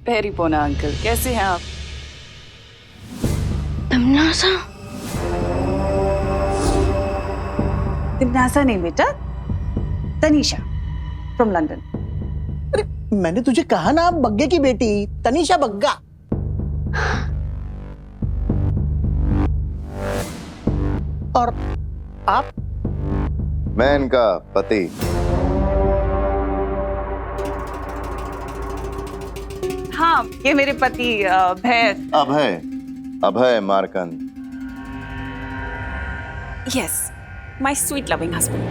पैरी पोना अंकल, कैसे हैं आप? तमन्नासा? तमन्नासा नहीं बेटा, तनीषा फ्रॉम लंदन। अरे मैंने तुझे कहा ना, बग्गे की बेटी तनीषा बग्गा। और आप? मैं इनका पति। हाँ, ये मेरे पति भैर। Abhay Markand. Yes, my sweet loving husband.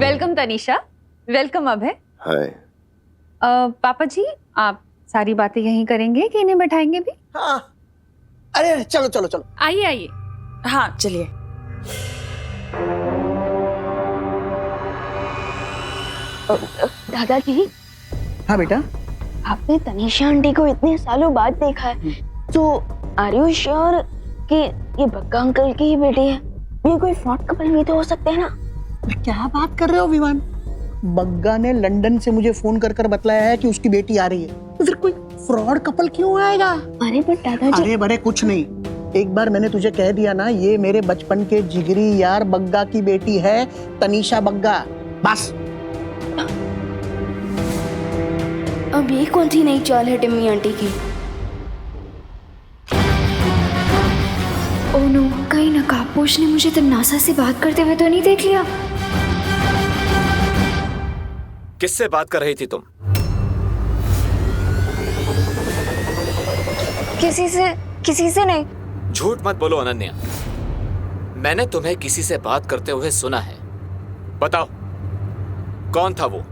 Welcome Tanisha, welcome Abhay. Hi. पापा जी, आप सारी बातें यहीं करेंगे कि इन्हें बैठाएंगे भी? हाँ, अरे चलो चलो चलो, आइए आइए। हाँ चलिए। दादाजी, हाँ बेटा। आपने तनीषा आंटी को इतने सालों बाद देखा है, तो आर यू श्योर कि ये बग्गा अंकल की ही बेटी है? ये कोई फ्रॉड कपल नहीं तो हो सकते हैं ना? अरे क्या बात कर रहे हो विमान? बग्गा ने लंदन से मुझे फोन कर कर बतलाया है कि उसकी बेटी आ रही है, तो फिर कोई फ्रॉड कपल क्यों आएगा? अरे बट दादाजी, अरे बड़े कुछ नहीं, एक बार मैंने तुझे कह दिया ना, ये मेरे बचपन के जिगरी यार बग्गा की बेटी है, तनीषा बग्गा। बस। अब ये कौन सी नई चाल है टिम्मी आंटी की? ओह नो, कहीं नकाबपोश ने मुझे तमन्नासा से बात करते हुए तो नहीं देख लिया? किससे बात कर रही थी तुम? किसी से नहीं। झूठ मत बोलो अनन्या, मैंने तुम्हें किसी से बात करते हुए सुना है। बताओ कौन था वो?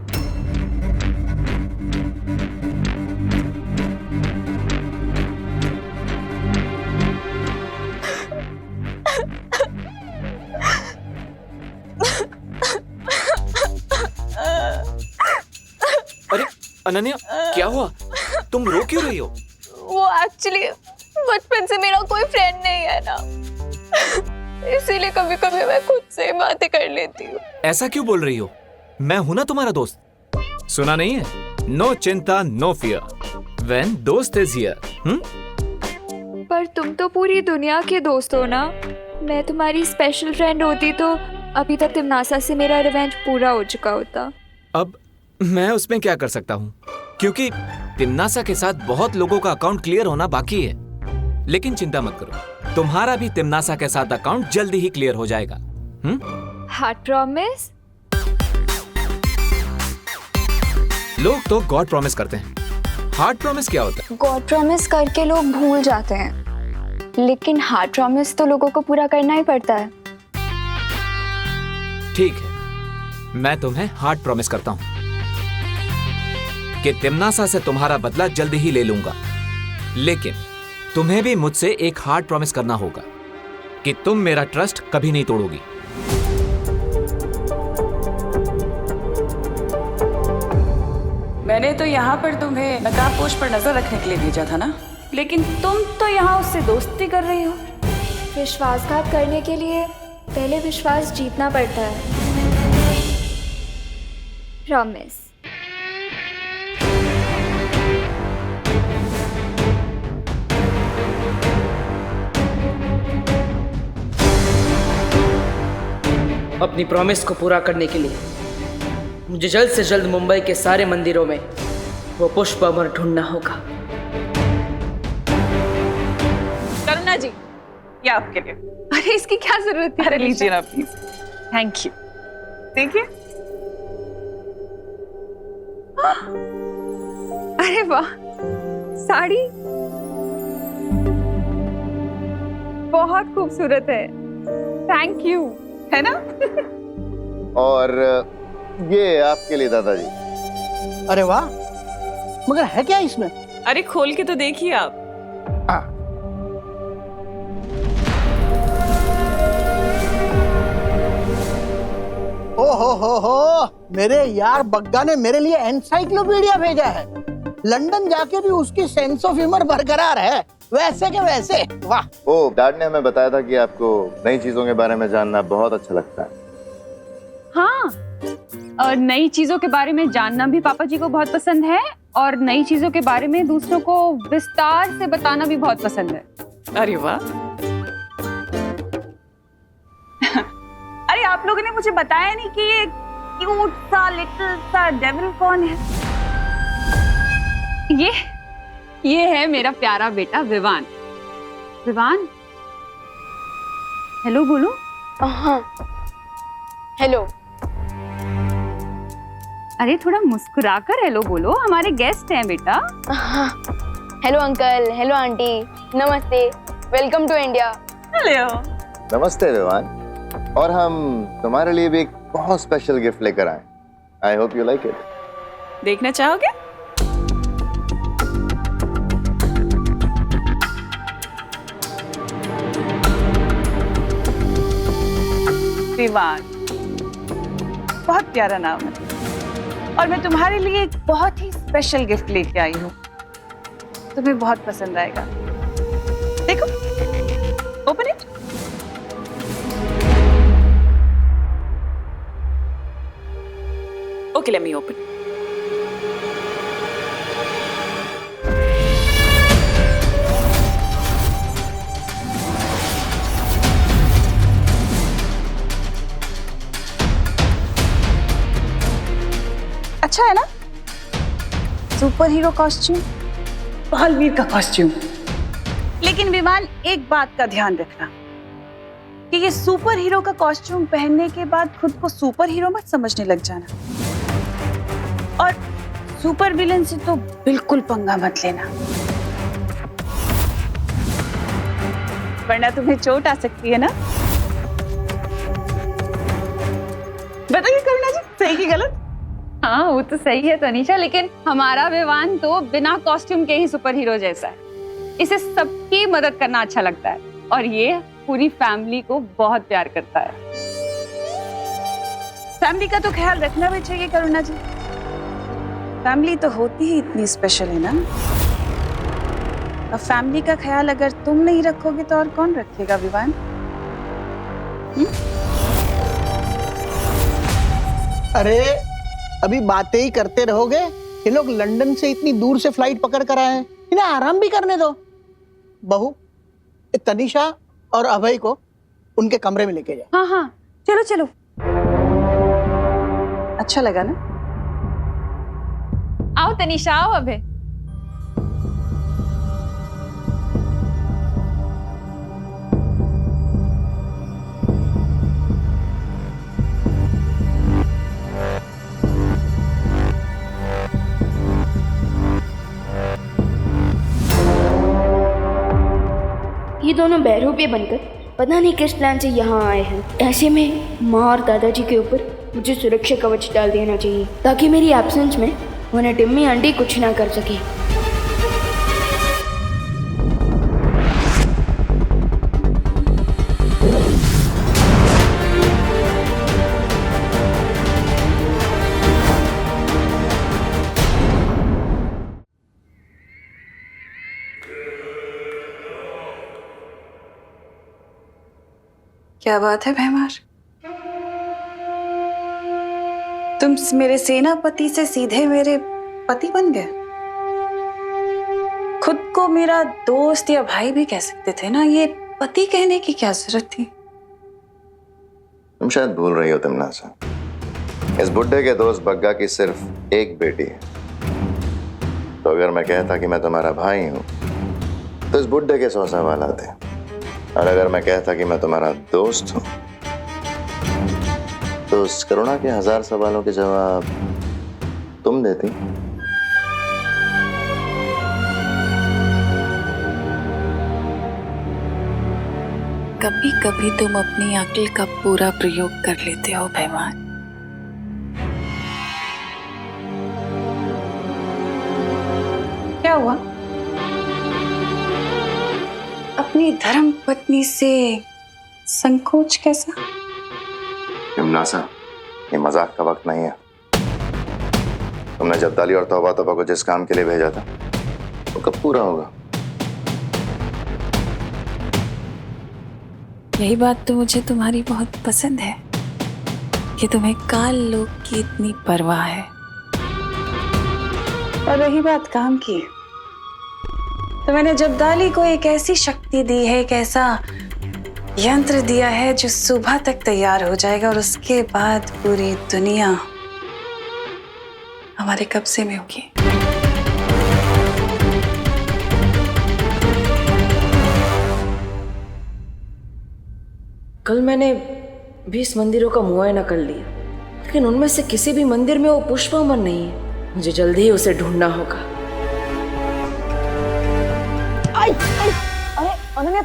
अरे अनन्या, क्या हुआ? तुम रो क्यों रही हो? वो एक्चुअली बचपन से मेरा कोई फ्रेंड नहीं है ना, इसीलिए कभी कभी मैं खुद से बातें कर लेती हूँ। ऐसा क्यों बोल रही हो? मैं हूं ना तुम्हारा दोस्त। सुना नहीं है? नो चिंता नो फियर व्हेन दोस्त इज हियर। पर तुम तो पूरी दुनिया के दोस्त हो ना। मैं तुम्हारी स्पेशल फ्रेंड होती तो अभी तक तमन्नासा से मेरा रिवेंज पूरा हो चुका होता। अब मैं उसमें क्या कर सकता हूँ, क्योंकि तमन्नासा के साथ बहुत लोगों का अकाउंट क्लियर होना बाकी है। लेकिन चिंता मत करो, तुम्हारा भी तमन्नासा के साथ अकाउंट जल्दी ही क्लियर हो जाएगा। Heart promise? लोग तो गॉड प्रॉमिस करते हैं, हार्ट प्रॉमिस क्या होता है? गॉड प्रॉमिस करके लोग भूल जाते हैं, लेकिन हार्ट प्रॉमिस तो लोगों को पूरा करना ही पड़ता है। ठीक है, मैं तुम्हें हार्ट प्रॉमिस करता हूँ कि तमन्नासा से तुम्हारा बदला जल्दी ही ले लूंगा। लेकिन तुम्हें भी मुझसे एक हार्ट प्रॉमिस करना होगा कि तुम मेरा ट्रस्ट कभी नहीं तोड़ोगी। मैंने तो यहाँ पर तुम्हें नकाबपोश पर नजर रखने के लिए भेजा था ना, लेकिन तुम तो यहाँ उससे दोस्ती कर रही हो। विश्वासघात करने के लिए पहले विश्वास जीतना पड़ता है। प्रॉमिस। अपनी प्रॉमिस को पूरा करने के लिए मुझे जल्द से जल्द मुंबई के सारे मंदिरों में वो पुष्प अमर ढूंढना होगा। करुणा जी, ये आपके लिए। अरे इसकी क्या जरूरत है? अरे लीजिए ना प्लीज। Thank you. देखिए। अरे वाह, साड़ी बहुत खूबसूरत है। Thank you. है ना? और ये आपके लिए दादाजी। अरे वाह, मगर है क्या इसमें? अरे खोल के तो देखिए आप। हो, मेरे यार बग्गा ने मेरे लिए एनसाइक्लोपीडिया भेजा है। लंदन जाके भी उसकी सेंस ऑफ ह्यूमर बरकरार है, वैसे के वैसे। वाह। ओ, डैड ने हमें बताया था कि आपको नई चीजों के बारे में जानना बहुत अच्छा लगता है। हाँ, और नई चीजों के बारे में जानना भी पापा जी को बहुत पसंद है और नई चीजों के बारे में दूसरों को विस्तार से बताना भी बहुत पसंद है। अरे वाह। अरे आप लोगों ने मुझे बताया नहीं कि ये क्यूट सा लिटिल सा डेविल कौन है? ये है मेरा प्यारा बेटा विवान। विवान, हेलो बोलो। हाँ, हेलो। अरे थोड़ा मुस्कुराकर हेलो बोलो, हमारे गेस्ट हैं बेटा। हाँ, हेलो अंकल, हेलो आंटी, नमस्ते, वेलकम टू इंडिया। हेलो। नमस्ते विवान। और हम तुम्हारे लिए भी एक बहुत स्पेशल गिफ्ट लेकर आए। I hope you like it. देखना चाहोगे? विवान, बहुत प्यारा नाम है और मैं तुम्हारे लिए एक बहुत ही स्पेशल गिफ्ट लेके आई हूँ। तुम्हें बहुत पसंद आएगा। देखो, open it. Okay, let me open. अच्छा है ना? सुपर हीरो कॉस्ट्यूम, बालवीर का कॉस्ट्यूम। लेकिन विमान, एक बात का ध्यान रखना कि ये सुपर हीरो का कॉस्ट्यूम पहनने के बाद खुद को सुपर हीरो मत समझने लग जाना, और सुपर विलन से तो बिल्कुल पंगा मत लेना, वरना तुम्हें चोट आ सकती है ना। बताइए करुणा जी, सही की गलत? हाँ, वो तो सही है तनीषा, लेकिन हमारा विवान तो बिना कॉस्ट्यूम के ही सुपर हीरो जैसा है। इसे सबकी मदद करना अच्छा लगता है और ये पूरी फैमिली को बहुत प्यार करता है। फैमिली का तो ख्याल रखना भी चाहिए करुणा जी। फैमिली तो होती ही इतनी स्पेशल है ना। अब फैमिली का ख्याल अगर तुम नहीं रखोगे तो और कौन रखेगा विवान? अरे अभी बातें ही करते रहोगे? ये लोग लंदन से इतनी दूर से फ्लाइट पकड़ कर आए हैं, इन्हें आराम भी करने दो। बहू, तनीषा और अभय को उनके कमरे में लेके जाओ। हाँ हाँ, चलो चलो। अच्छा लगा ना? आओ तनीषा, आओ अभय। ये दोनों बहरूपे बनकर पता नहीं किस प्लान से यहाँ आए हैं। ऐसे में माँ और दादाजी के ऊपर मुझे सुरक्षा कवच डाल देना चाहिए ताकि मेरी एब्सेंस में उन्हें टिम्मी आंटी कुछ ना कर सके। क्या बात है भैमार, तुम मेरे सेनापति से सीधे मेरे पति बन गए। खुद को मेरा दोस्त या भाई भी कह सकते थे ना, ये पति कहने की क्या जरूरत थी? तुम शायद भूल रही हो तिमनासा, इस बुड्ढे के दोस्त बग्गा की सिर्फ एक बेटी है। तो अगर मैं कहता कि मैं तुम्हारा भाई हूं तो इस बुड्ढे के 100 सवाल आते, और अगर मैं कहता कि मैं तुम्हारा दोस्त हूं तो उस करुणा के 1000 सवालों के जवाब तुम देती। कभी कभी तुम अपनी अक्ल का पूरा प्रयोग कर लेते हो भैमान। क्या हुआ? अपनी धर्म पत्नी से संकोच कैसा? तिमनासा, ये मजाक का वक्त नहीं है। तुमने जब्दाली और तौबा तौबा को जिस काम के लिए भेजा था वो कब पूरा होगा? यही बात तो मुझे तुम्हारी बहुत पसंद है। कि तुम्हें काल लोक की इतनी परवाह है। और रही बात काम की, तो मैंने जब्दाली को एक ऐसी शक्ति दी है, एक ऐसा यंत्र दिया है जो सुबह तक तैयार हो जाएगा और उसके बाद पूरी दुनिया हमारे कब्जे में होगी। कल मैंने 20 मंदिरों का मुआयना कर लिया, लेकिन उनमें से किसी भी मंदिर में वो पुष्पामन नहीं है। मुझे जल्दी ही उसे ढूंढना होगा। अरे अनन्या,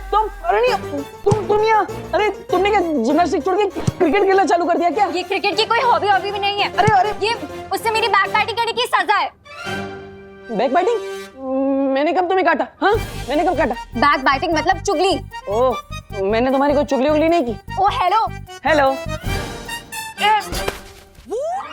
तुम यहाँ, अरे तुमने क्या जिम्नास्टिक छोड़ के क्रिकेट खेलना चालू कर दिया क्या? ये क्रिकेट की कोई हॉबी भी नहीं है। अरे ये उससे मेरी बैक बैटिंग करने की सजा है। Back batting? मैंने कब तुम्हें काटा? हाँ, मैंने कब काटा? बैक बैटिंग मतलब चुगली। ओह, मैंने तुम्हारी कोई चुगली उगली नहीं की। ओ हेलो हेलो।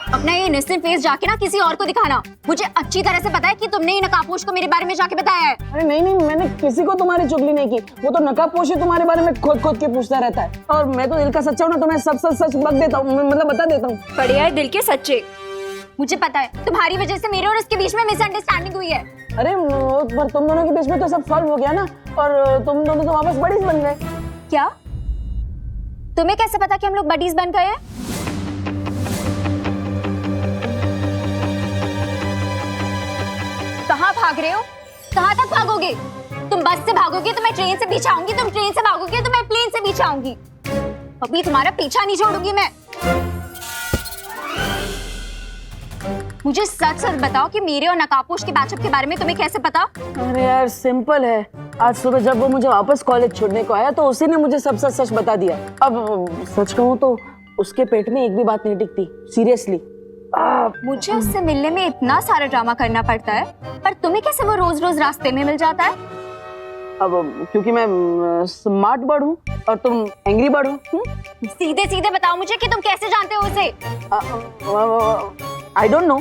अपना ये इनोसेंट फेस जाके ना किसी और को दिखाना। मुझे अच्छी तरह से पता है कि तुमने ये नकाबपोश को मेरे बारे में जाके बताया है। अरे नहीं, मैंने किसी को तुम्हारी चुगली नहीं की। वो तो नकाबपोश ही तुम्हारे बारे में खोद के पूछता रहता है, और मैं तो दिल का सच्चा हूँ ना, तो मैं सब सच बक देता हूँ, मतलब बता देता हूँ। बढ़िया है दिल के सच्चे। मुझे पता है तुम्हारी वजह से मेरे और उसके बीच में मिसअंडरस्टैंडिंग हुई है। अरे पर तुम दोनों के बीच में तो सब सॉल्व हो गया ना, और तुम दोनों तो वापस बडीज बन गए। क्या? तुम्हें कैसे पता कि हम लोग बडीज बन गए हैं? कहाँ भाग रहे हो? कहाँ तक भागोगे? तुम बस से भागोगे तो मैं ट्रेन से पीछे आऊंगी, तुम ट्रेन से भागोगे तो मैं प्लेन से पीछे आऊंगी। अभी तुम्हारा पीछा नहीं छोड़ूंगी मैं। मुझे सच सच बताओ कि मेरे और नकाबपोश के बैचअप के बारे में तुम्हें कैसे पता? अरे यार सिंपल है, आज सुबह जब वो मुझे वापस कॉलेज छोड़ने को आया तो उसी ने मुझे सब सच बता दिया। अब सच कहूँ तो उसके पेट में एक भी बात नहीं टिकती, सीरियसली। मुझे उससे मिलने में इतना सारा ड्रामा करना पड़ता है, पर तुम्हें कैसे वो रोज रोज रास्ते में मिल जाता है? अब क्योंकि मैं स्मार्ट बर्ड हूँ और तुम एंग्री बर्ड हो। सीधे सीधे बताओ मुझे कि तुम कैसे जानते हो उसे? I don't know.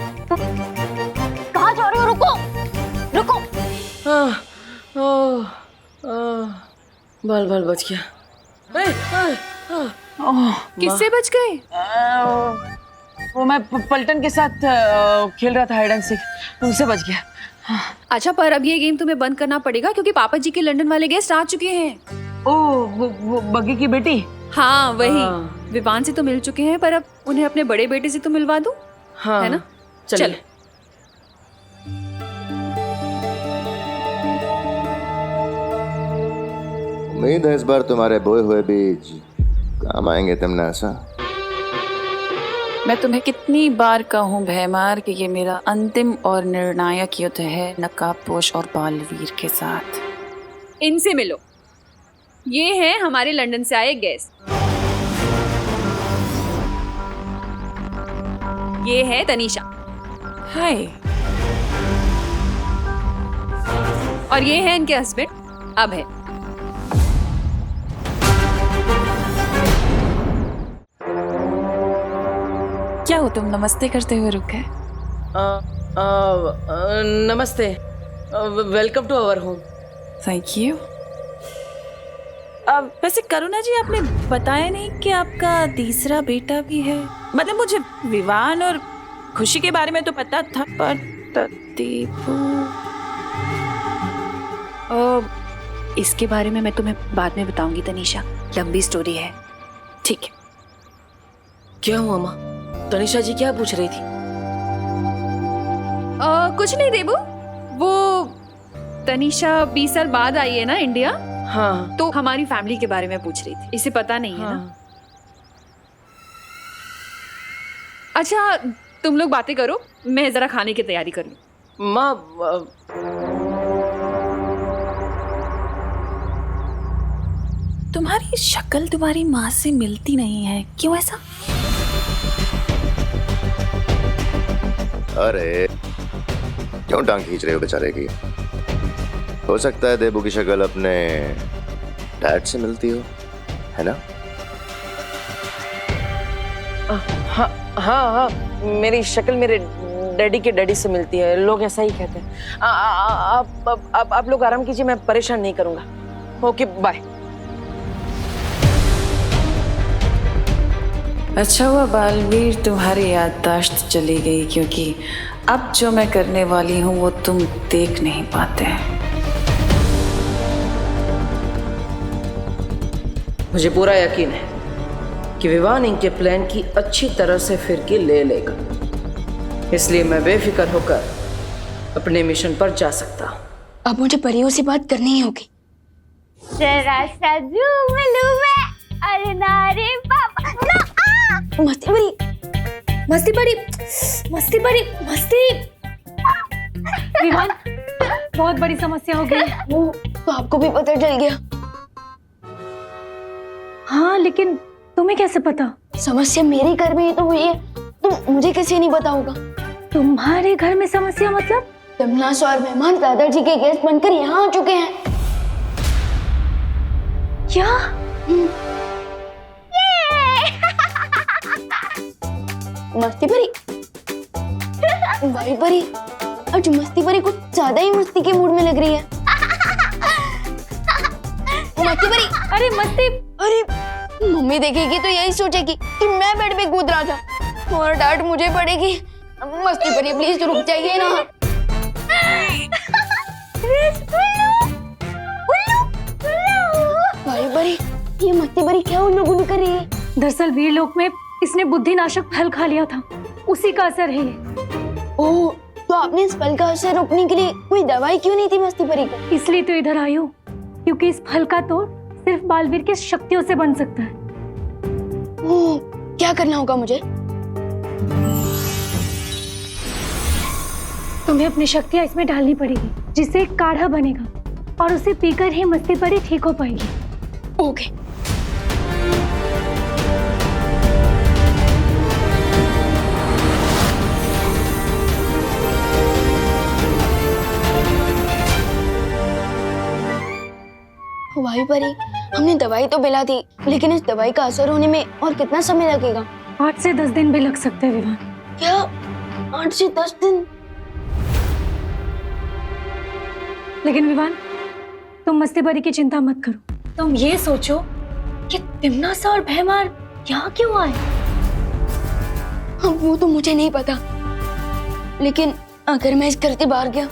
कहाँ जा रहे हो? रुको। बाल बच गया। किससे बच गए? वो मैं पलटन के साथ खेल रहा था हाइड एंड सीक, उनसे बच गया। अच्छा, पर अब ये गेम तुम्हें बंद करना पड़ेगा क्योंकि पापा जी के लंदन वाले गेस्ट आ चुके हैं। ओह, वो बग्गी की बेटी? हाँ वही। विवान से तो मिल चुके हैं, पर अब उन्हें अपने बड़े बेटे से तो मिलवा दूं। हाँ, है ना? चल। उम्मीद है इस बार तुम्हारे बोए हुए बीज काम आएंगे तिमनासा। मैं तुम्हें कितनी बार कहूँ भैमार कि ये मेरा अंतिम और निर्णायक युद्ध है नकाबपोश और बालवीर के साथ। इनसे मिलो, ये हैं हमारे लंदन से आए गेस्ट। ये है तनीषा। हाय। और ये है इनके हस्बैंड अभय। क्या हो तुम नमस्ते करते हुए रुक गए? नमस्ते, welcome to our home. Thank you. वैसे करुणा जी, आपने बताया नहीं कि आपका तीसरा बेटा भी है। मतलब मुझे विवान और खुशी के बारे में तो पता था, पर दीपू इसके बारे में मैं तुम्हें बाद में बताऊंगी तनीषा, लंबी स्टोरी है। ठीक है। क्या हुआ माँ? तनीषा जी क्या पूछ रही थी? कुछ नहीं देबू, वो तनीषा 20 साल बाद आई है ना इंडिया। हाँ, तो हमारी फैमिली के बारे में पूछ रही थी। इसे पता नहीं है ना? अच्छा तुम लोग बातें करो, मैं जरा खाने की तैयारी कर लूं। माँ तुम्हारी शक्ल तुम्हारी माँ से मिलती नहीं है, क्यों ऐसा? अरे क्यों टांग खींच रहे हो बेचारे की? हो सकता है देबू की शक्ल अपने डैड से मिलती हो, है ना? हाँ, मेरी शक्ल मेरे डैडी के डैडी से मिलती है, लोग ऐसा ही कहते हैं। आप लोग आराम कीजिए, मैं परेशान नहीं करूंगा। Okay bye. अच्छा हुआ बालवीर तुम्हारी याददाश्त चली गई, क्योंकि अब जो मैं करने वाली हूँ वो तुम देख नहीं पाते। मुझे पूरा यकीन है कि विवान इनके प्लान की अच्छी तरह से फिरकी ले लेगा, इसलिए मैं बेफिक्र होकर अपने मिशन पर जा सकता हूँ। अब मुझे परियों से बात करनी ही होगी। जरा सा झूम लूं मैं, अरे नारे पापा ना मस्ती बड़ी, मस्ती बड़ी, मस्ती बड़ी, मस्ती। विवान, बहुत बड़ी समस्या हो गई। वो तो आपको भी पता चल गया। हाँ, लेकिन तुम्हें कैसे पता? समस्या मेरे घर में ही तो हुई है, तो मुझे कैसे नहीं पता होगा? तुम्हारे घर में समस्या मतलब? तमन्नास और मेहमान दादाजी के गेस्ट बनकर यहाँ आ चुके हैं। क्या? मस्ती परी, वाई परी, आज मस्ती परी कुछ ज्यादा ही मस्ती के मूड में लग रही है। मस्ती परी, अरे मस्ती, अरे मम्मी देखेगी तो यही सोचेगी कि मैं बेड पे कूद रहा था और डांट मुझे पड़ेगी। मस्ती परी प्लीज रुक जाइए ना। वाई परी, ये मस्ती परी क्या उल्लू गुल्लू कर रही है? दरअसल वीरलोक में इसने बुद्धिनाशक फल खा लिया था, उसी का असर है ये। ओह, तो आपने इस फल का असर रोकने के लिए कोई दवाई क्यों नहीं थी मस्ती परी को? इसलिए तो इधर आई हूँ, क्योंकि इस फल का तोड़ सिर्फ बालवीर की शक्तियों से बन सकता है। ओह, क्या करना होगा मुझे? तुम्हें अपनी शक्तियाँ इसमें डालनी पड़ेगी, जिससे एक काढ़ा बनेगा और उसे पीकर ही मस्ती परी ठीक हो पाएगी। ओके। वाई परी, हमने दवाई तो पिला दी, लेकिन इस दवाई का असर होने में और कितना समय लगेगा? 8 से 10 दिन भी लग सकते हैं विवान। क्या 8 से 10 दिन? लेकिन विवान, तुम मस्ती परी की चिंता मत करो। तुम ये सोचो कि तिमनासा और भैमार यहाँ क्यों आए? अब वो तो मुझे नहीं पता, लेकिन अगर मैं इस घर से बाहर गया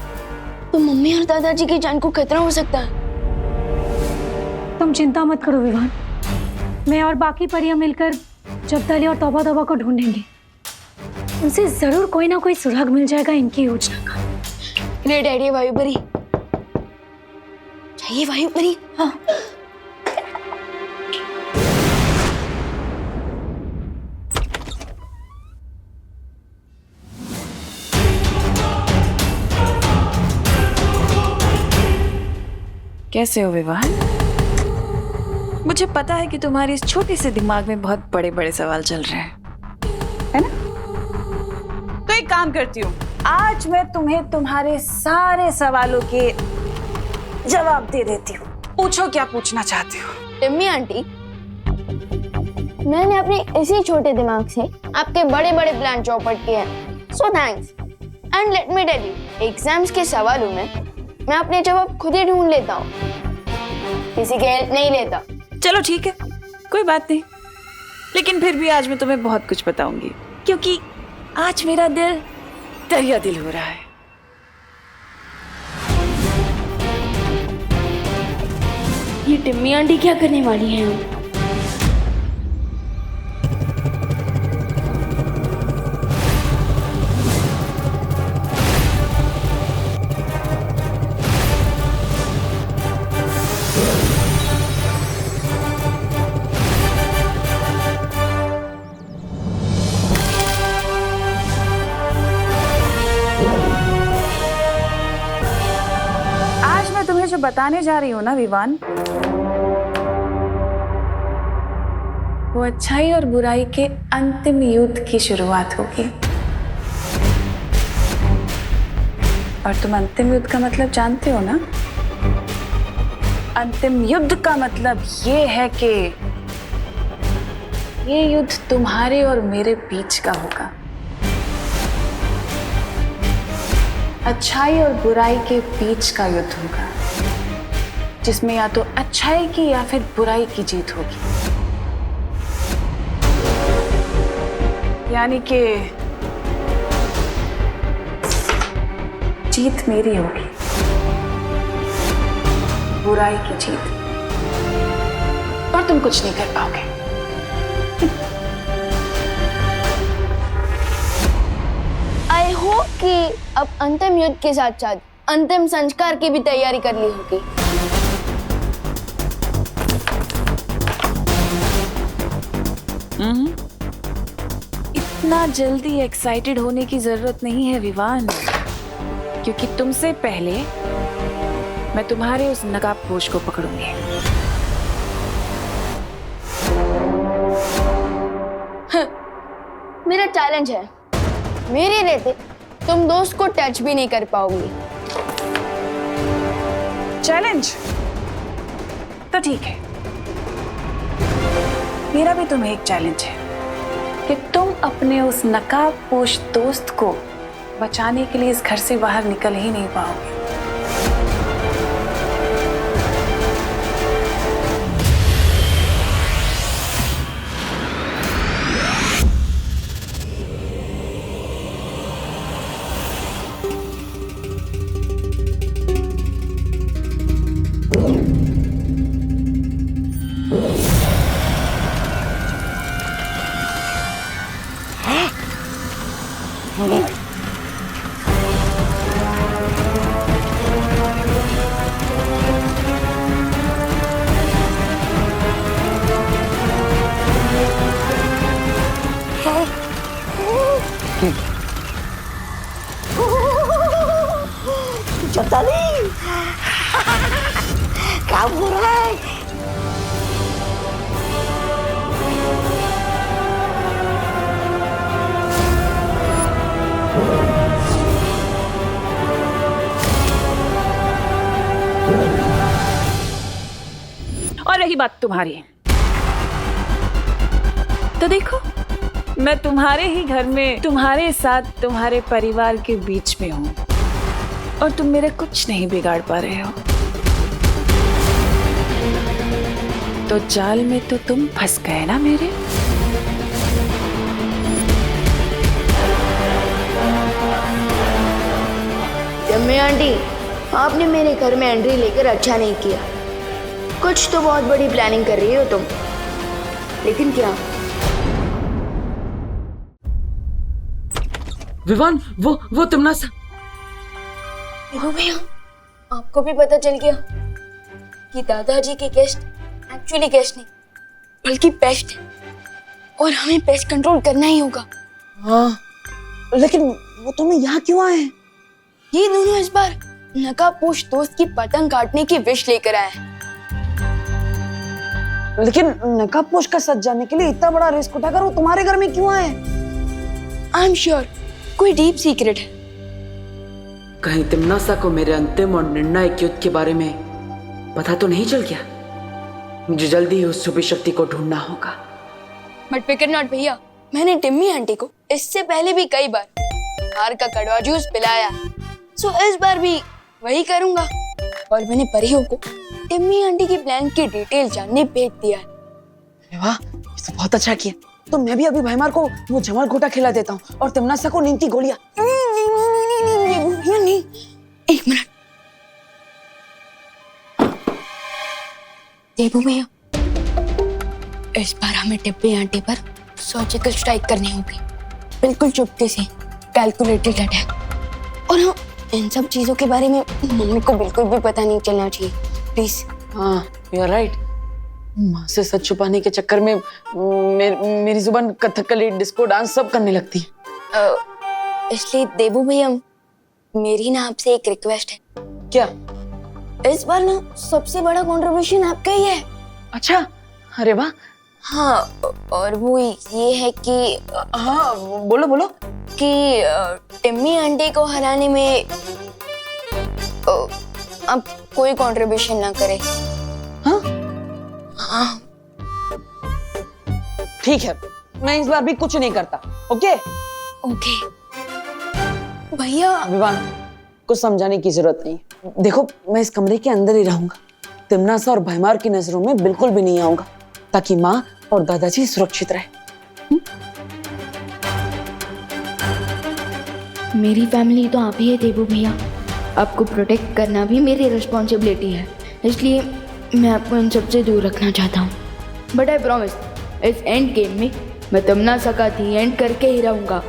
तो मम्मी और दादाजी की जान को खतरा हो सकता है। तुम चिंता मत करो विवान, मैं और बाकी परियां मिलकर जब्दली और तौबा तौबा को ढूंढेंगे। उनसे जरूर कोई ना कोई सुराग मिल जाएगा इनकी योजना का। रे डैडी, वायु परी चाहिए। वायु परी, हाँ। कैसे हो विवान? मुझे पता है कि तुम्हारे इस छोटे से दिमाग में बहुत बड़े बड़े सवाल चल रहे हैं, है ना? तो एक काम करती हूँ, आज मैं तुम्हें तुम्हारे सारे सवालों के जवाब दे देती हूँ। पूछो क्या पूछना चाहती हो। टिम्मी आंटी, मैंने अपने इसी छोटे दिमाग से आपके बड़े बड़े प्लान चौपट किए हैं, so thanks. And let me tell you, exams के सवालों में मैं अपने जवाब खुद ही ढूंढ लेता हूँ, किसी की हेल्प नहीं लेता। चलो ठीक है, कोई बात नहीं, लेकिन फिर भी आज मैं तुम्हें बहुत कुछ बताऊंगी, क्योंकि आज मेरा दिल दरिया दिल हो रहा है। ये टिम्मी आंटी क्या करने वाली हैं? तुम्हें जो बताने जा रही हूँ ना विवान, वो अच्छाई और बुराई के अंतिम युद्ध की शुरुआत होगी। और तुम अंतिम युद्ध का मतलब जानते हो ना? अंतिम युद्ध का मतलब ये है कि ये युद्ध तुम्हारे और मेरे बीच का होगा। अच्छाई और बुराई के बीच का युद्ध होगा, जिसमें या तो अच्छाई की या फिर बुराई की जीत होगी। यानी कि जीत मेरी होगी, बुराई की जीत, और तुम कुछ नहीं कर पाओगे। आई होप कि अब अंतिम युद्ध के साथ साथ अंतिम संस्कार की भी तैयारी कर ली होगी। इतना जल्दी एक्साइटेड होने की जरूरत नहीं है विवान, क्योंकि तुमसे पहले मैं तुम्हारे उस नकाबपोश को पकड़ूंगी। मेरा चैलेंज है, मेरे रहते तुम दोस्त को टच भी नहीं कर पाओगी। चैलेंज तो ठीक है, मेरा भी तुम्हें एक चैलेंज है कि तुम अपने उस नकाबपोश दोस्त को बचाने के लिए इस घर से बाहर निकल ही नहीं पाओगे। चौताली क्या हो रहा है? और रही बात तुम्हारी, तो देखो मैं तुम्हारे ही घर में तुम्हारे साथ तुम्हारे परिवार के बीच में हूं और तुम मेरा कुछ नहीं बिगाड़ पा रहे हो। तो जाल में तो तुम फंस गए ना मेरे। जम्मे आंटी, आपने मेरे घर में एंट्री लेकर अच्छा नहीं किया। कुछ तो बहुत बड़ी प्लानिंग कर रही हो तुम, लेकिन क्या? विवान, वो तमन्ना देखो भैया, आपको भी पता चल गया कि दादाजी के गेस्ट एक्चुअली गेस्ट नहीं बल्कि पेस्ट है, और हमें पेस्ट कंट्रोल करना ही होगा। हाँ, लेकिन वो तुम्हें यहाँ क्यों आए हैं? ये दोनों इस बार नकाबपोश दोस्त की पतंग काटने की विश लेकर आए हैं। लेकिन नकाबपोश का सच जानने के लिए इतना बड़ा रिस्क उठाकर वो तुम्हारे घर में क्यों आए? आई एम श्योर कोई डीप सीक्रेट है। कहीं तिम्नासा को मेरे अंतिम और निर्णायक युद्ध के बारे में पता तो नहीं चल गया? मुझे जल्दी ही उस छुपी शक्ति को ढूंढना होगा। बट फिकर नॉट भैया, मैंने टिम्मी आंटी को इससे पहले भी कई बार हार का कड़वा जूस पिलाया, सो इस बार भी वही करूंगा। और मैंने परियों को टिम्मी आंटी की प्लान की डिटेल जानने भेज दिया है। वाह, ये तो बहुत अच्छा किया। तो मैं भी अभी भाईमार को वो जमाल घोटा खिला देता हूँ और तिम्नासा को नींद की गोलियां। नहीं, एक मिनट। देबू भैया, इस बार हमें टिप्पी आंटी पर सर्जिकल स्ट्राइक करनी होगी, बिल्कुल चुपके से, कैलकुलेटेड अटैक। और हाँ, इन सब चीजों के बारे में मम्मी को बिल्कुल भी पता नहीं चलना चाहिए, प्लीज। हाँ, यू आर राइट। माँ से सच छुपाने के चक्कर में मेरी जुबान कथकली, डिस्को डांस सब करने लगती है। इसलिए देबू भैया, मेरी ना आपसे एक रिक्वेस्ट है। क्या? इस बार ना सबसे बड़ा कंट्रीब्यूशन आपका ही है। अच्छा, अरे वाह। हाँ, और वो ये है कि हाँ, बोलो बोलो। कि टिम्मी आंटी को हराने में अब कोई कंट्रीब्यूशन ना करे। हाँ? हाँ, ठीक है, मैं इस बार भी कुछ नहीं करता। ओके ओके भैया। विवान, कुछ समझाने की जरूरत नहीं। देखो, मैं इस कमरे के अंदर ही रहूंगा, तिम्नासा और भाईमार की नजरों में बिल्कुल भी नहीं आऊंगा, ताकि माँ और दादाजी सुरक्षित रहे। मेरी फैमिली तो आप ही है देबू भैया। आपको प्रोटेक्ट करना भी मेरी रिस्पॉन्सिबिलिटी है, इसलिए मैं आपको इन सबसे दूर रखना चाहता हूँ। बट आई प्रॉमिस, इस एंड गेम में मैं तमन्ना का दी एंड करके ही रहूँगा।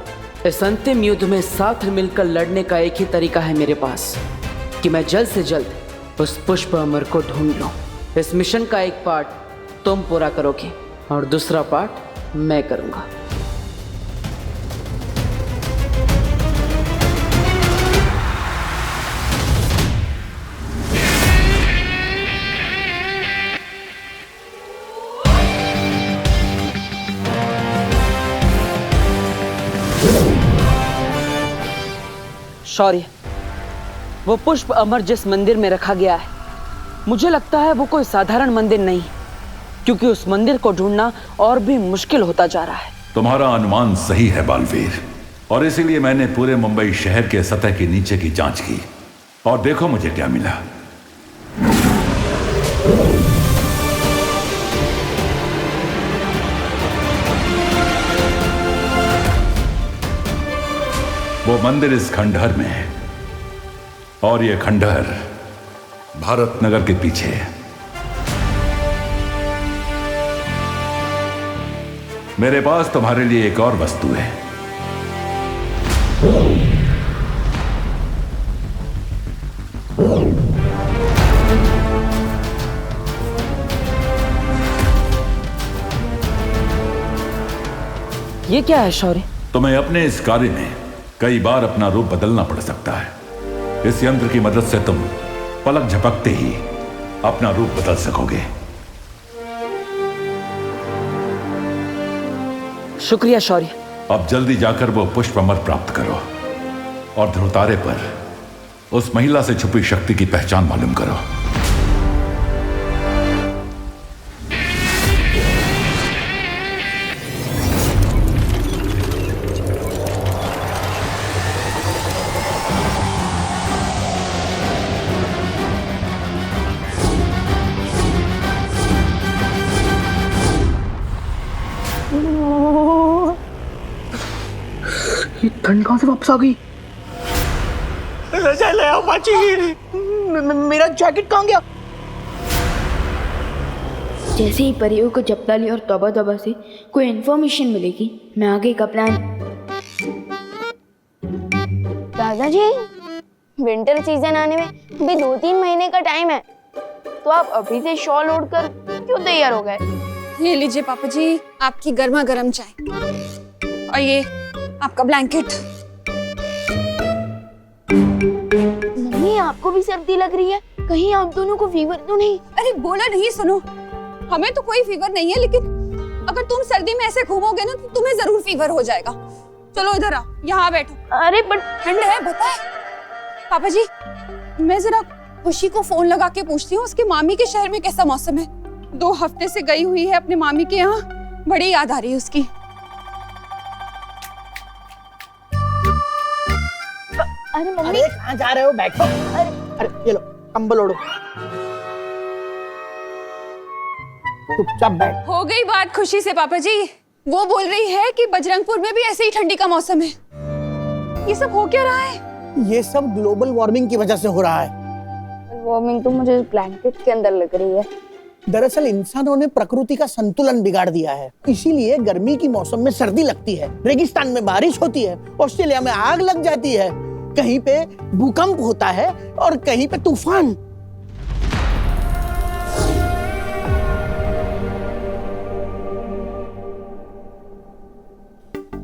इस अंतिम युद्ध में साथ मिलकर लड़ने का एक ही तरीका है मेरे पास, कि मैं जल्द से जल्द उस पुष्प अमर को ढूंढ लूँ। इस मिशन का एक पार्ट तुम पूरा करोगे और दूसरा पार्ट मैं करूँगा। शौर्य, वो पुष्प अमर जिस मंदिर में रखा गया है, मुझे लगता है वो कोई साधारण मंदिर नहीं, क्योंकि उस मंदिर को ढूंढना और भी मुश्किल होता जा रहा है। तुम्हारा अनुमान सही है बालवीर, और इसीलिए मैंने पूरे मुंबई शहर के सतह के नीचे की जांच की, और देखो मुझे क्या मिला। वो मंदिर इस खंडहर में है, और ये खंडहर भारत नगर के पीछे है। मेरे पास तुम्हारे लिए एक और वस्तु है। ये क्या है शौर्य? तुम्हें अपने इस कार्य में कई बार अपना रूप बदलना पड़ सकता है। इस यंत्र की मदद से तुम पलक झपकते ही अपना रूप बदल सकोगे। शुक्रिया शौर्य। अब जल्दी जाकर वो पुष्प अमर प्राप्त करो और ध्रुवतारे पर उस महिला से छुपी शक्ति की पहचान मालूम करो। ठंड कहां से वापस आ गई? मेरा जैकेट कहां गया? जैसे ही परियों को जपताली और तौबा तौबा से कोई इन्फॉर्मेशन मिलेगी, मैं आगे का प्लान। दादाजी, विंटर सीजन आने में अभी 2-3 महीने का टाइम है, तो आप अभी से शॉल ओढ़ कर क्यों तैयार हो गए? ये लीजिए पापा जी, आपकी गर्मा गर्म चाय, और ये आपका ब्लैंकेट। मम्मी, आपको भी सर्दी लग रही है? कहीं आप दोनों को फीवर तो नहीं? अरे बोला नहीं, सुनो, हमें तो कोई फीवर नहीं है, लेकिन अगर तुम सर्दी में ऐसे घूमोगे ना तो तुम्हें जरूर फीवर हो जाएगा। चलो इधर आओ, यहाँ बैठो। अरे बट ठंड है, बताए। पापा जी, मैं जरा खुशी को फोन लगा के पूछती हूँ उसके मामी के शहर में कैसा मौसम है। 2 हफ्ते से गई हुई है अपने मामी के यहाँ, बड़ी याद आ रही है उसकी। अरे मम्मी, अरे कहाँ जा रहे हो? बैठो। अरे ये लो, कंबल ओढ़ो। चुपचाप बैठ। हो गई बात खुशी से पापा जी। वो बोल रही है कि बजरंगपुर में भी ऐसे ही ठंडी का मौसम है। ये सब हो क्या रहा है? ये सब ग्लोबल वार्मिंग की वजह से हो रहा है। वार्मिंग तो मुझे ब्लैंकेट के अंदर लग रही है। दरअसल इंसानों ने प्रकृति का संतुलन बिगाड़ दिया है, इसीलिए गर्मी की मौसम में सर्दी लगती है, रेगिस्तान में बारिश होती है, ऑस्ट्रेलिया में आग लग जाती है, कहीं पे भूकंप होता है और कहीं पे तूफान।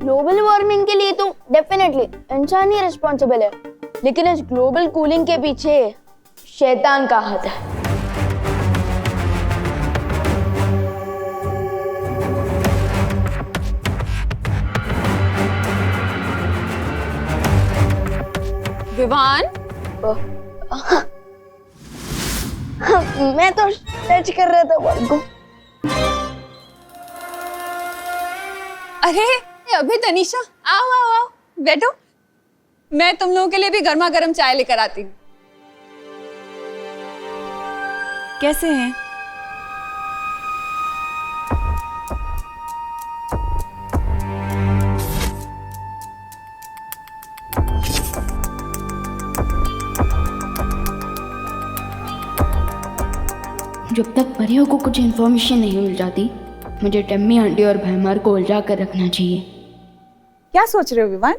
ग्लोबल वार्मिंग के लिए तो डेफिनेटली इंसान ही रिस्पॉन्सिबल है, लेकिन इस ग्लोबल कूलिंग के पीछे शैतान का हाथ है। विवान, मैं तो टच कर रहा था बॉल को। अरे अभी तनीषा, आओ आओ आओ, बैठो। मैं तुम लोगों के लिए भी गर्मा गर्म चाय लेकर आती हूँ। कैसे हैं? जब तक परियों को कुछ इन्फॉर्मेशन नहीं मिल जाती, मुझे टिम्मी आंटी और भैमार को उलझा कर रखना चाहिए। क्या सोच रहे हो विवान?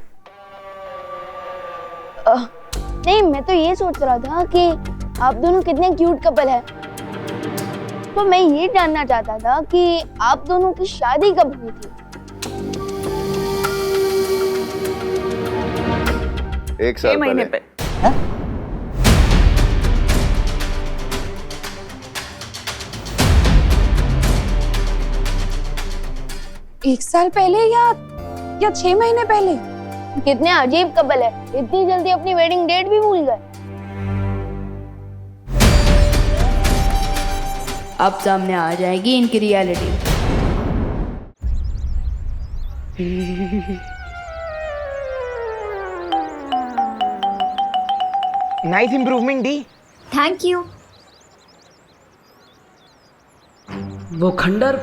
नहीं, मैं तो ये सोच रहा था कि आप दोनों कितने क्यूट कपल हैं। तो मैं ये जानना चाहता था कि आप दोनों की शादी कब हुई थी? 1 साल महीने पहले। एक साल पहले या 6 महीने पहले? कितने अजीब कपल है, इतनी जल्दी अपनी वेडिंग डेट भी भूल गए। अब सामने आ जाएगी इनकी reality. Nice improvement D. Thank you. वो खंडर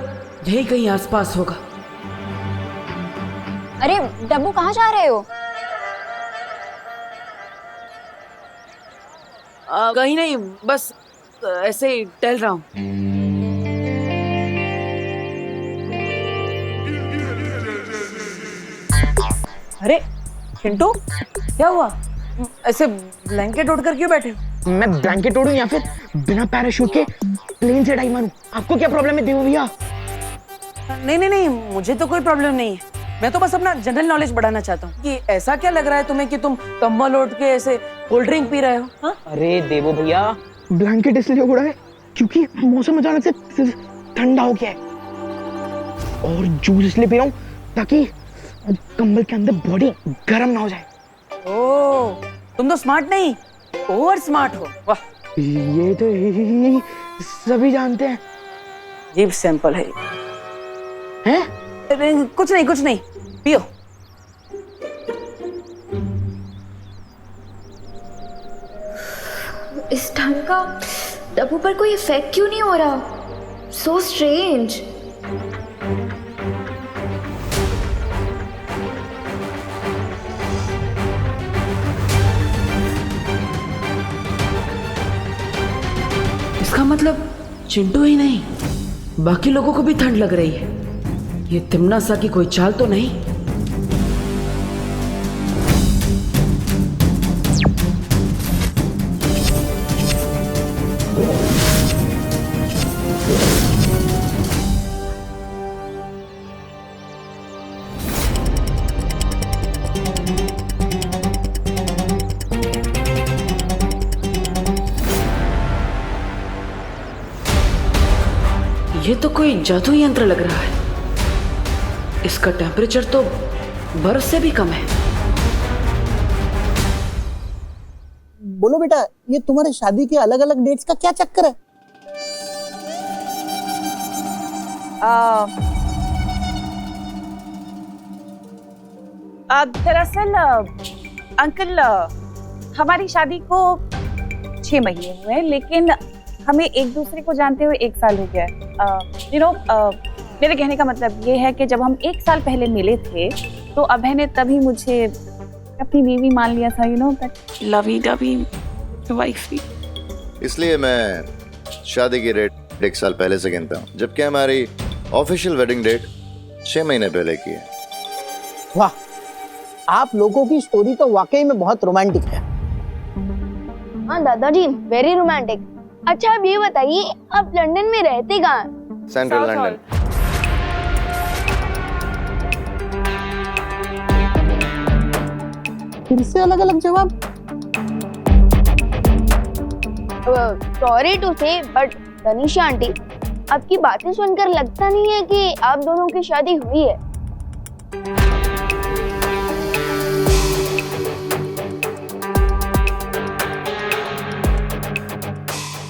यही कहीं आसपास होगा। अरे डब्बू, कहाँ जा रहे हो? कहीं नहीं, बस ऐसे ही टहल रहा हूँ। अरे चिंटू, क्या हुआ? ऐसे ब्लैंकेट ओढ़ कर क्यों बैठे हो? मैं ब्लैंकेट ओढ़ूं या फिर बिना पैराशूट के प्लेन से डाई मारूं? आपको क्या प्रॉब्लम है देवो भैया? नहीं नहीं नहीं, मुझे तो कोई प्रॉब्लम नहीं है। मैं तो बस अपना जनरल नॉलेज बढ़ाना चाहता हूँ कि ऐसा क्या लग रहा है तुम्हें कि तुम कंबल ओढ़ के ऐसे कोल्ड ड्रिंक पी रहे हो? हाँ? अरे देवो भैया, ब्लैंकेट इसलिए ओढ़ा है क्योंकि मौसम अचानक से ठंडा हो गया है, और जूस इसलिए पी रहा हूँ ताकि कंबल के अंदर बॉडी गर्म ना हो जाए। ओह, तुम तो स्मार्ट नहीं, ओवर स्मार्ट हो। वाह, ये तो सभी जानते हैं। अजीब सैंपल है। हैं? कुछ नहीं, पियो। इस ढंग का डब्बू पर कोई इफेक्ट क्यों नहीं हो रहा? So strange. इसका मतलब चिंटू ही नहीं, बाकी लोगों को भी ठंड लग रही है। ये तिम्ना सा की कोई चाल तो नहीं? ये तो कोई जादू यंत्र लग रहा है। इसका टेम्परेचर तो बर्फ से भी कम है। बोलो बेटा, ये तुम्हारे शादी के अलग अलग डेट्स का क्या चक्कर है? दरअसल अंकल, हमारी शादी को 6 महीने हुए हैं, लेकिन हमें एक दूसरे को जानते हुए 1 साल हो गया है। मेरे कहने का मतलब ये है कि जब हम 1 साल पहले मिले थे तो अभय ने तभी मुझे अपनी बीवी मान लिया था, बट लवी डवी वाइफी। इसलिए मैं शादी की डेट 1 साल पहले से गिनता हूँ, जबकि हमारी ऑफिशियल वेडिंग डेट 6 महीने पहले की है। वाह, आप लोगों की स्टोरी तो वाकई में बहुत रोमांटिक है। हाँ दादाजी, वेरी रोमांटिक। अच्छा, अब ये बताइए, आप लंदन में रहते कहाँ? Central London. फिर से अलग अलग जवाब। सॉरी टू से, बट तनीषा आंटी, आपकी बातें सुनकर लगता नहीं है कि आप दोनों की शादी हुई है।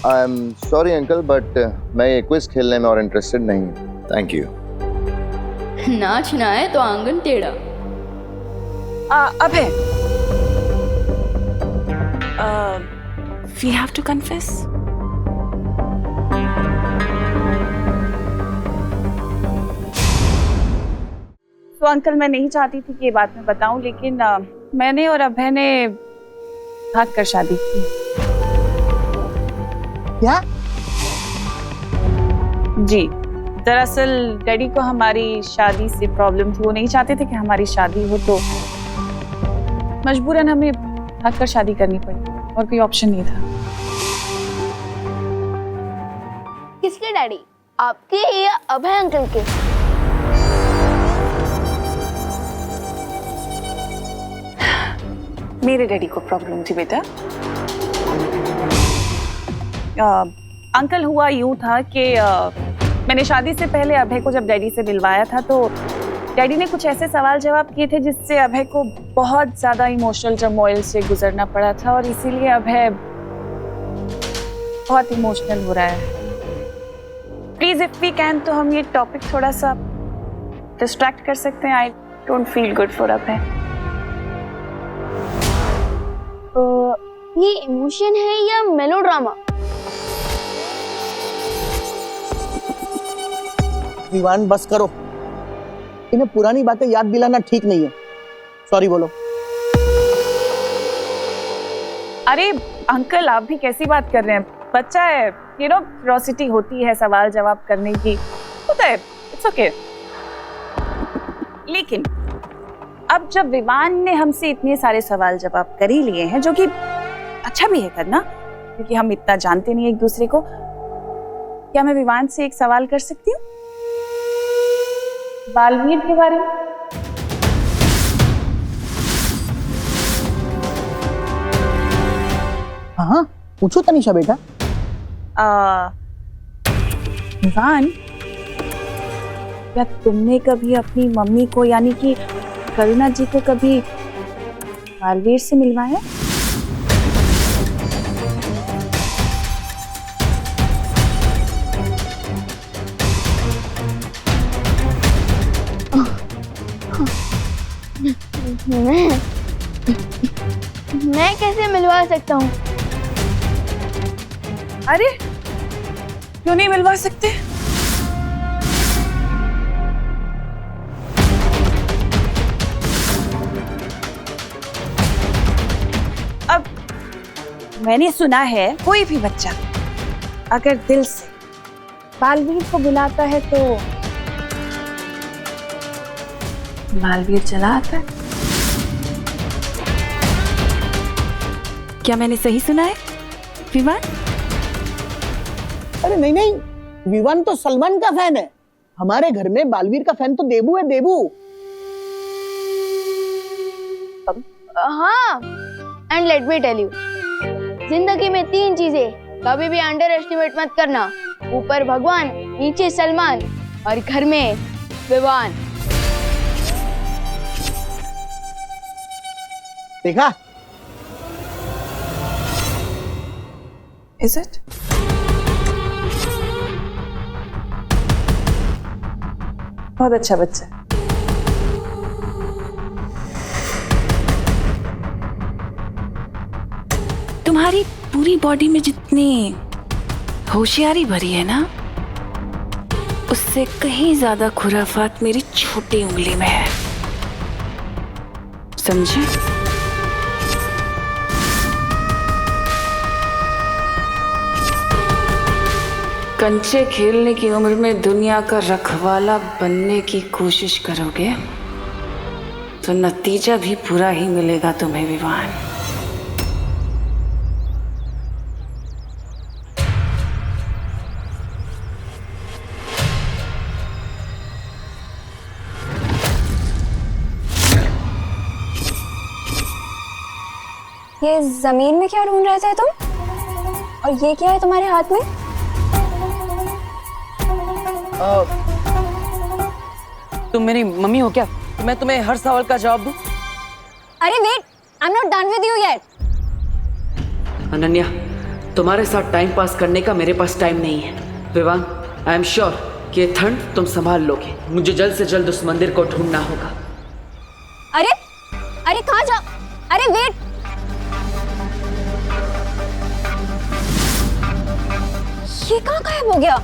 I am sorry uncle, but मैं ये क्विज खेलने में और इंटरेस्टेड नहीं हूँ। Thank you. नाचना है तो आंगन टेढ़ा। अभय, We have to confess. तो अंकल, मैं नहीं चाहती थी कि ये बात मैं बताऊं, लेकिन मैंने और अभय ने भाग कर शादी की। क्या? जी, दरअसल डैडी को हमारी शादी से प्रॉब्लम थी। वो नहीं चाहते थे कि हमारी शादी हो, तो मजबूरन हमें भाग कर शादी करनी पड़ी और कोई ऑप्शन नहीं था। किसके डैडी, आपके या अभय अंकल के? मेरे डैडी को प्रॉब्लम थी बेटा। अंकल, हुआ यूं था कि मैंने शादी से पहले अभय को जब डैडी से मिलवाया था, तो डैडी ने कुछ ऐसे सवाल जवाब किए थे जिससे अभय को बहुत ज्यादा इमोशनल टर्मोइल से गुजरना पड़ा था, और इसीलिए अभय बहुत इमोशनल हो रहा है। प्लीज इफ वी कैन तो हम ये टॉपिक थोड़ा सा डिस्ट्रैक्ट कर सकते हैं। I don't feel good for Abhay. ये इमोशन है या मेलोड्रामा? विवान बस करो, इन्हें पुरानी बातें याद दिलाना ठीक नहीं है। सॉरी बोलो। अरे अंकल, आप भी कैसी बात कर रहे हैं? बच्चा है, यू नो, क्यूरियोसिटी होती है सवाल जवाब करने की, होता है, इट्स ओके। लेकिन अब जब विवान ने हमसे इतने सारे सवाल जवाब कर ही लिए हैं, जो कि अच्छा भी है करना, क्योंकि हम इतना जानते नहीं एक दूसरे को, क्या मैं विवान से एक सवाल कर सकती हूँ बालवीर के बारे में? हाँ, पूछो तनिषा बेटा। विवान, क्या तुमने कभी अपनी मम्मी को यानी कि करुणा जी को कभी बालवीर से मिलवाया? मैं कैसे मिलवा सकता हूँ? अरे क्यों नहीं मिलवा सकते? अब मैंने सुना है कोई भी बच्चा अगर दिल से बालवीर को बुलाता है तो बालवीर चला आता है। क्या मैंने सही सुना है विवान? अरे नहीं नहीं, विवान तो सलमान का फैन है। हमारे घर में बालवीर का फैन तो देबू है, देबू। हाँ, and let me tell you, जिंदगी में 3 चीजें कभी भी अंडर एस्टिमेट मत करना। ऊपर भगवान, नीचे सलमान और घर में विवान। देखा? Is it? बहुत अच्छा बच्चा। तुम्हारी पूरी बॉडी में जितनी होशियारी भरी है ना, उससे कहीं ज्यादा खुराफात मेरी छोटी उंगली में है, समझे? कंचे खेलने की उम्र में दुनिया का रखवाला बनने की कोशिश करोगे तो नतीजा भी पूरा ही मिलेगा तुम्हें विवान। ये जमीन में क्या ढूंढ रहे थे तुम? और ये क्या है तुम्हारे हाथ में? तुम मेरी मम्मी हो क्या? मैं तुम्हें हर सवाल का जवाब दूं? अरे wait, I am not done with you yet. Ananya, तुम्हारे साथ टाइम पास करने का मेरे पास टाइम नहीं है। विवान, आई एम श्योर कि ये ठंड तुम संभाल लोगे। मुझे जल्द से जल्द उस मंदिर को ढूंढना होगा। अरे अरे कहाँ जा? अरे वेट, ये कहाँ गायब हो गया?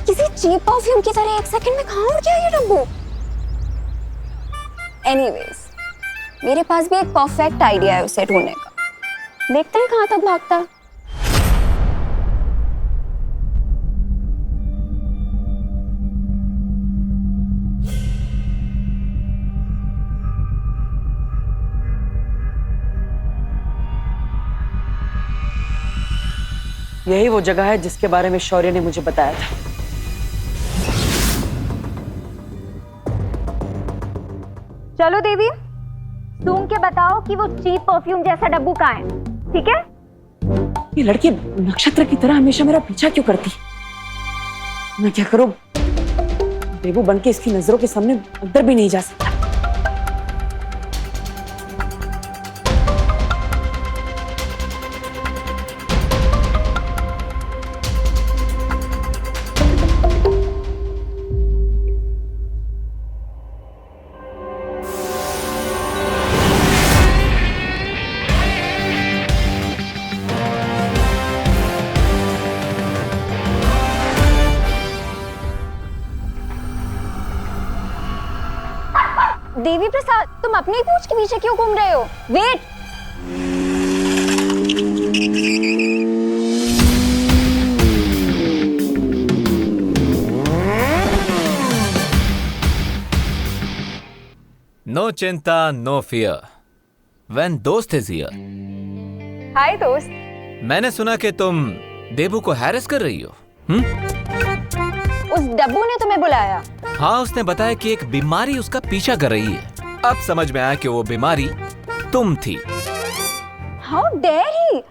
किसी चीप परफ्यूम की तरह 1 सेकंड में कहाँ उड़ गया ये डब्बू? एनीवेज, मेरे पास भी एक परफेक्ट आइडिया है उसे ढूंढने का। देखते हैं कहाँ तक भागता। यही वो जगह है जिसके बारे में शौर्य ने मुझे बताया था। चलो देवी, सूंघ के बताओ कि वो चीप परफ्यूम जैसा डब्बू कहाँ है, ठीक है? ये लड़की नक्षत्र की तरह हमेशा मेरा पीछा क्यों करती? मैं क्या करूं? देवू बन के इसकी नजरों के सामने अंदर भी नहीं जा सकता। देवी प्रसाद, तुम अपनी पूंछ के पीछे क्यों घूम रहे हो? वेट! नो चिंता, नो फियर, व्हेन दोस्त इज हियर। हाय दोस्त। मैंने सुना कि तुम देबू को हैरेस कर रही हो। उस डब्बू ने तुम्हें बुलाया? हाँ, उसने बताया कि एक बीमारी उसका पीछा कर रही है। अब समझ में आया कि वो बीमारी तुम थी। How dare he!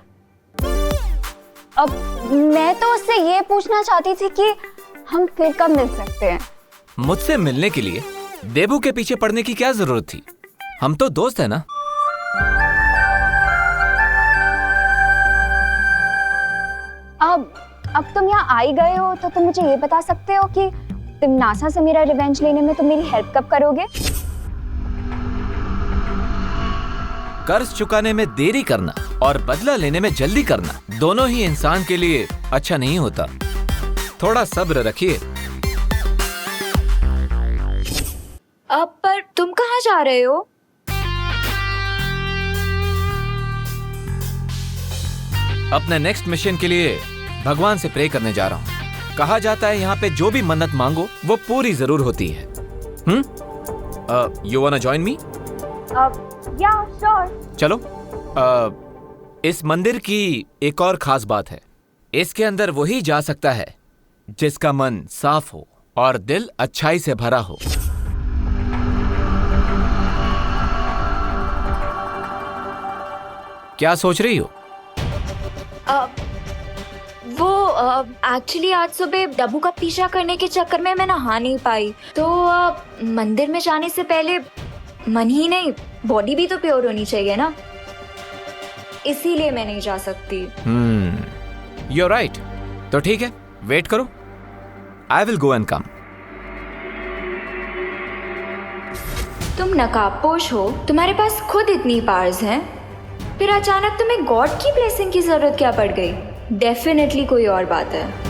अब मैं तो उससे ये पूछना चाहती थी कि हम फिर कब मिल सकते हैं? मुझसे मिलने के लिए देबू के पीछे पड़ने की क्या जरूरत थी? हम तो दोस्त हैं ना। अब तुम यहाँ आ ही गए हो तो तुम मुझे ये बता सकते हो कि तिम्नासा से मेरा रिवेंज लेने में तुम मेरी हेल्प कब करोगे? कर्ज चुकाने में देरी करना और बदला लेने में जल्दी करना दोनों ही इंसान के लिए अच्छा नहीं होता। थोड़ा सब्र रखिए। अब पर तुम कहाँ जा रहे हो? अपने नेक्स्ट मिशन के लिए भगवान से प्रे करने जा रहा हूँ। कहा जाता है यहाँ पे जो भी मन्नत मांगो वो पूरी जरूर होती है। You वांना join me? या श्योर। चलो। इस मंदिर की एक और खास बात है, इसके अंदर वही जा सकता है जिसका मन साफ हो और दिल अच्छाई से भरा हो। क्या सोच रही हो? वो एक्चुअली आज सुबह डब्बू का पीछा करने के चक्कर में मैं नहा नहीं पाई, तो मंदिर में जाने से पहले मन ही नहीं बॉडी भी तो प्योर होनी चाहिए ना, इसीलिए मैं नहीं जा सकती। You're right। तो ठीक है, वेट करो। I will go and come। तुम नकाबपोश हो, तुम्हारे पास खुद इतनी पावर्स हैं, फिर अचानक तुम्हें गॉड की ब्लेसिंग की जरूरत क्या पड़ गई? डेफिनेटली कोई और बात है।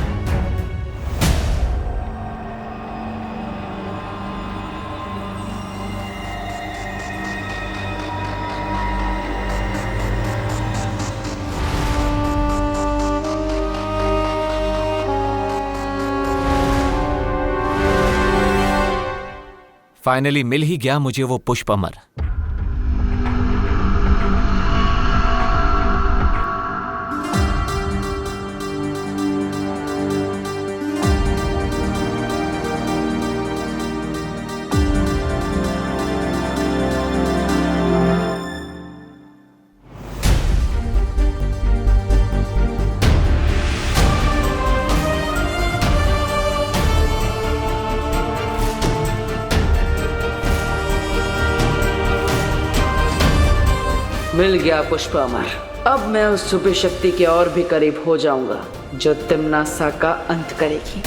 फाइनली मिल ही गया मुझे वो पुष्पमर। मिल गया पुष्पमर। अब मैं उस सुपर शक्ति के और भी करीब हो जाऊंगा जो तिम्नासा का अंत करेगी।